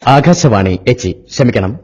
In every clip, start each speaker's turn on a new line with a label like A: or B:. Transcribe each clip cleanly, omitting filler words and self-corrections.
A: ആകാശവാണി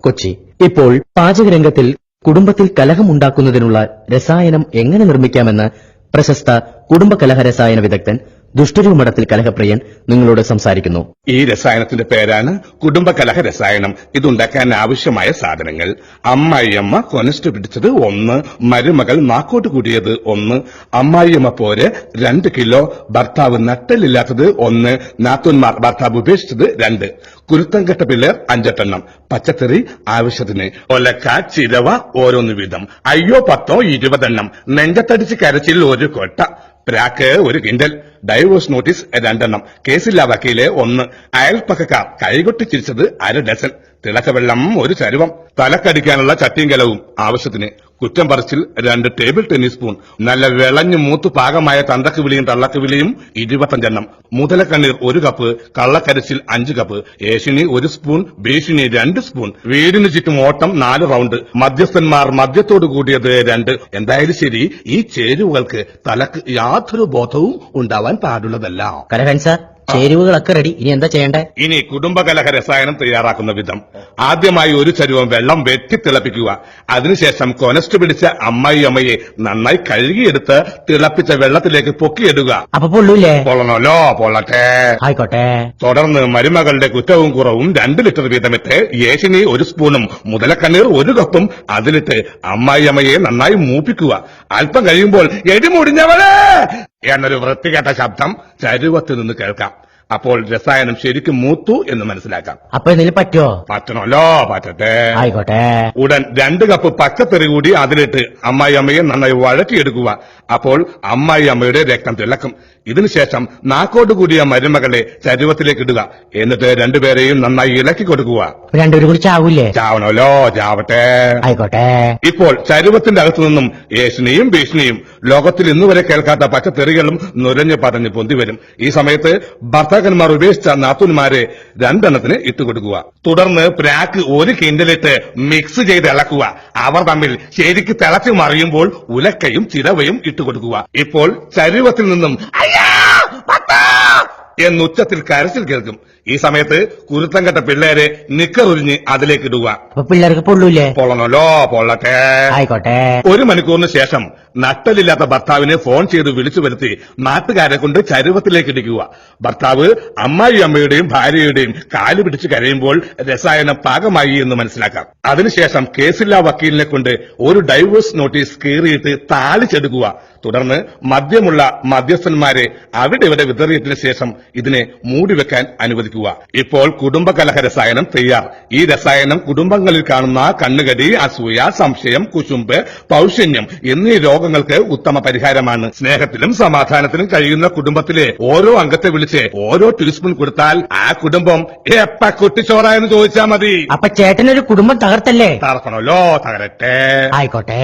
A: കൊച്ചി. ഇപ്പോൾ പാചകരംഗത്തിൽ കുടുംബത്തിൽ കലഹമുണ്ടാക്കുന്നതിനുള്ള രസായനം എങ്ങനെ നിർമ്മിക്കാമെന്ന് പ്രശസ്ത കുടുംബ കലഹ രസായന വിദഗ്ധൻ ദുഷ്ടരൂമഠത്തിൽ കലഹപ്രിയൻ നിങ്ങളോട് സംസാരിക്കുന്നു.
B: ഈ രസായനത്തിന്റെ പേരാണ് കുടുംബ കലഹ രസായനം. ഇതുണ്ടാക്കാൻ ആവശ്യമായ സാധനങ്ങൾ: അമ്മായിയമ്മ കൊനസ്റ്റ് പിടിച്ചത് 1, മരുമകൾ നാക്കോട്ട് കൂടിയത് 1, അമ്മായിയമ്മ പോര് 2 കിലോ, ഭർത്താവ് നട്ടലില്ലാത്തത് 1, നാത്തൂന്മാർ ഭർത്താവ് ഉപേക്ഷിച്ചത് 2, കുരുത്തം കെട്ട പിള്ളേർ 5 എണ്ണം, പച്ചക്കറി ആവശ്യത്തിന്, ഒലക്ക, ചിരവ ഓരോന്ന് വീതം, അയ്യോ 10 20 എണ്ണം, നെഞ്ചത്തടിച്ച് കരച്ചിൽ 1 കൊട്ട, പ്രാക്ക് 1 കിൻഡൽ, ഡൈവോഴ്സ് നോട്ടീസ് 2 എണ്ണം, കേസില്ലാ വക്കീല് 1, അയൽപ്പക്കക്കാർ കൈകൊട്ടി ചിരിച്ചത് 1/2 ഡസൻ, തിളച്ച വെള്ളം 1 ചരുവം, തലക്കടിക്കാനുള്ള ചട്ടിയും കലവും ആവശ്യത്തിന്, കുറ്റം പറച്ചിൽ 2 ടേബിൾ ടെന്നീസ് സ്പൂൺ, നല്ല വിളഞ്ഞു മൂത്ത് പാകമായ തന്തക്ക് വിളിയും തള്ളക്ക് വിളിയും 25 എണ്ണം, മുതലക്കണ്ണീർ 1 കപ്പ്, കള്ളക്കരച്ചിൽ 5 കപ്പ്, ഏഷിണി 1 സ്പൂൺ, ഭീഷണി 2 സ്പൂൺ, വീടിന് ചുറ്റും ഓട്ടം 4 റൗണ്ട്, മധ്യസ്ഥന്മാർ മദ്യത്തോട് കൂടിയത് 2. എന്തായാലും ശരി, ഈ ചേരുവകൾക്ക് തലക്ക് യാതൊരു ബോധവും ഉണ്ടാവാൻ പാടുള്ളതല്ല.
A: കലഹൻ സാർ, ചേരുവകളൊക്കെ റെഡി. ഇനി എന്താ ചെയ്യേണ്ടേ?
B: ഇനി കുടുംബകലഹ രസായനം തയ്യാറാക്കുന്ന വിധം: ആദ്യമായി 1 ചരുവം വെള്ളം വെട്ടി തിളപ്പിക്കുക. അതിനുശേഷം കൊനസ്റ്റ് പിടിച്ച അമ്മായിയമ്മയെ നന്നായി കഴുകിയെടുത്ത് തിളപ്പിച്ച വെള്ളത്തിലേക്ക് പൊക്കിയിടുക.
A: അപ്പൊ പൊള്ളൂലേ?
B: പൊള്ളണല്ലോ, പൊള്ളട്ടെ.
A: ആയിക്കോട്ടെ.
B: തുടർന്ന് മരുമകളുടെ കുറ്റവും കുറവും 2 ലിറ്റർ വീതമിട്ട് ഏഷിനി 1 സ്പൂണും മുതലക്കണ്ണീർ 1 കപ്പും അതിലിട്ട് അമ്മായിയമ്മയെ നന്നായി മൂപ്പിക്കുക. അല്പം കഴിയുമ്പോൾ എടിമുടിഞ്ഞവളെ എന്നൊരു വൃത്തികെട്ട ശബ്ദം ചരുവത്തിൽ നിന്ന് കേൾക്കാം. അപ്പോൾ രസായനം ശരിക്കും മൂത്തു എന്ന് മനസ്സിലാക്കാം.
A: അപ്പൊ എന്തെങ്കിലും പറ്റുമോ?
B: പറ്റണല്ലോ, പറ്റട്ടെ.
A: ആയിക്കോട്ടെ.
B: ഉടൻ 2 കപ്പ് പച്ചക്കറി കൂടി അതിലിട്ട് അമ്മായിയമ്മയെ നന്നായി വഴറ്റിയെടുക്കുക. അപ്പോൾ അമ്മായിയമ്മയുടെ രക്തം തിളക്കും. ഇതിനുശേഷം നാക്കോട്ട് കൂടിയ മരുമകളെ ചരുവത്തിലേക്ക് ഇടുക. എന്നിട്ട് 2 പേരെയും നന്നായി ഇളക്കി കൊടുക്കുക.
A: 2 പേരും കൂടി ചാവൂലേ?
B: ചാവണല്ലോ, ചാവട്ടെ.
A: ആയിക്കോട്ടെ.
B: ഇപ്പോൾ ചരുവത്തിന്റെ അകത്തു നിന്നും ഏഷണിയും ഭീഷണിയും ലോകത്തിൽ ഇന്നുവരെ കേൾക്കാത്ത പച്ചത്തെറികളും നുരഞ്ഞു പതഞ്ഞ് പൊന്തിവരും. ഈ സമയത്ത് ഭർത്താക്കന്മാർ ഉപേക്ഷിച്ച നാത്തൂന്മാരെ 2 എണ്ണത്തിന് ഇട്ടുകൊടുക്കുക. തുടർന്ന് പ്രാക്ക് 1 കിൻഡലിട്ട് മിക്സ് ചെയ്ത് ഇളക്കുക. അവർ തമ്മിൽ ശരിക്ക് തിളച്ചു മറിയുമ്പോൾ ഉലക്കയും ചിരവയും ഇട്ടുകൊടുക്കുക. ഇപ്പോൾ ചരുവത്തിൽ നിന്നും എന്നുച്ചത്തിൽ കരച്ചിൽ കേൾക്കും. ഈ സമയത്ത് കുരുത്തം കെട്ട പിള്ളേരെ നിക്കറുരിഞ്ഞ് അതിലേക്ക് ഇടുക.
A: പിള്ളേർക്ക് പൊള്ളൂലേ?
B: പൊള്ളണല്ലോ, പൊള്ളട്ടെ.
A: ആയിക്കോട്ടെ.
B: 1 മണിക്കൂറിന് ശേഷം നട്ടലില്ലാത്ത ഭർത്താവിനെ ഫോൺ ചെയ്ത് വിളിച്ചു വരുത്തി നാട്ടുകാരെ കൊണ്ട് ചരുവത്തിലേക്ക് ഇടിക്കുക. ഭർത്താവ് അമ്മായിയമ്മയുടെയും ഭാര്യയുടെയും കാല് പിടിച്ച് കരയുമ്പോൾ രസായനം പാകമായി എന്ന് മനസ്സിലാക്കാം. അതിനുശേഷം കേസില്ലാ വക്കീലിനെ കൊണ്ട് 1 ഡൈവോഴ്സ് നോട്ടീസ് കീറിയിട്ട് താളിച്ചെടുക്കുക. തുടർന്ന് മദ്യമുള്ള മധ്യസ്ഥന്മാരെ അവിടെ ഇവിടെ വിതറിയതിനു ശേഷം ഇതിനെ മൂടിവെക്കാൻ അനുവദിക്കുക. ഇപ്പോൾ കുടുംബകലഹ രസായനം തയ്യാർ. ഈ രസായനം കുടുംബങ്ങളിൽ കാണുന്ന കണ്ണുകടി, അസൂയ, സംശയം, കുശുമ്പ്, പൗഷന്യം എന്നീ രോഗങ്ങൾക്ക് ഉത്തമ പരിഹാരമാണ്. സ്നേഹത്തിലും സമാധാനത്തിലും കഴിയുന്ന കുടുംബത്തിലെ ഓരോ അംഗത്തെ വിളിച്ച് ഓരോ ടീസ്പൂൺ കൊടുത്താൽ ആ കുടുംബം എപ്പ കുട്ടിച്ചോറായെന്ന് ചോദിച്ചാൽ മതി.
A: അപ്പൊ ചേട്ടനൊരു കുടുംബം തകർത്തല്ലേ?
B: തകർക്കണമല്ലോ, തകരട്ടെ.
A: ആയിക്കോട്ടെ.